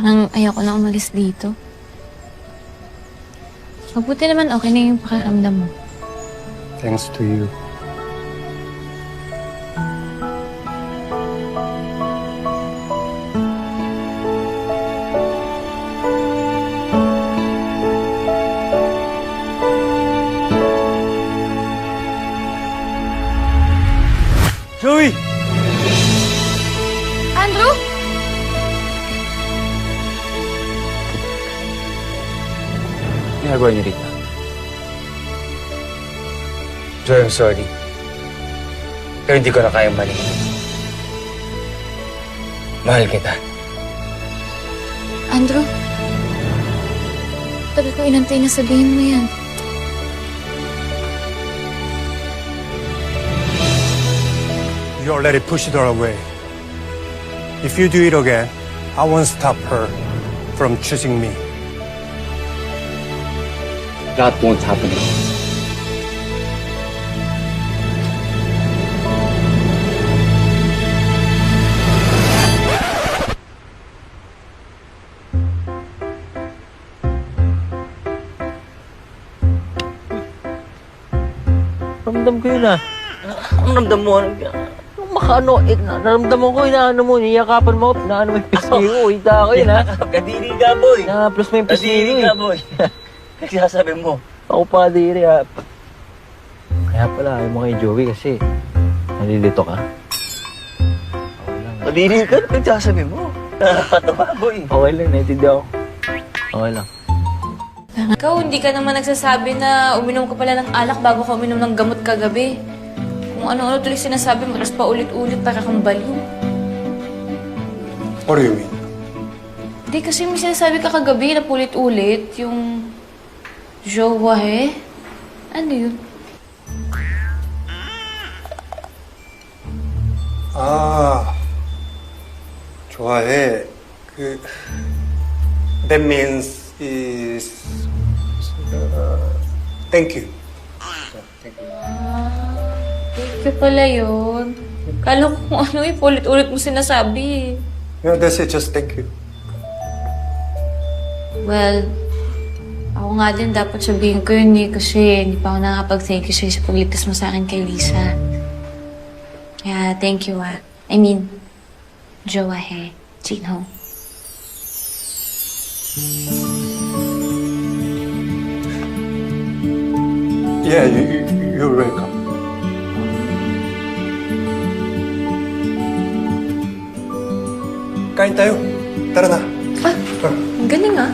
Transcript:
Parang ayoko na umalis dito. Mabuti naman okay na yung pakiramdam mo. Thanks to you. Joey! Andrew? Ginagawa niyo rito? Joy, I'm sorry. Pero hindi ko na kayang malingon. Mahal kita. Andrew? Tagal ko inantay na sabihin mo yan. You already pushed her away. If you do it again, I won't stop her from choosing me. That won't happen. Ramdam ko yun ah. Ang ramdam mo, yung makaano, naramdaman ko, inaano mo, niyakapan mo, naano mo yung pisngi ko, hita ko yun ha. Kadiri ka, boy! Na-plus mo yung pisngi ko Kadiri eh. ka, boy! Nagsasabi mo. Ako pa, diri ha. Kaya pala, ayaw mo kay Joey kasi nalilito ka. Okay lang. Kadiri ka, nagsasabi mo. Nakakatawa, boy. Okay lang, naintindihan ako. Okay lang. Ikaw, hindi ka naman nagsasabi na uminom ka pala ng alak bago ka uminom ng gamot kagabi. Kung ano-ano tuloy sinasabi mo, tapos paulit-ulit para kang baliw. What do you mean? Hindi, kasi may sinasabi ka kagabi na paulit-ulit, yung jowa eh. Ano yun? 아, 좋아해. That means is thank you. Thank you. Thank you pala yun. Kala ko kung ano eh, paulit-ulit mo sinasabi eh. No, that's it. Just thank you. Well, ako nga din dapat sabihin ko yun eh, kasi hindi pa ako nakakapag-thank you sa'yo sa paglitas mo sa akin kay Lisa. Kaya, thank you ah. I mean, jowa he, Jinho. Yeah, you're welcome. Kain tayo. Tara na. Ang galing ah.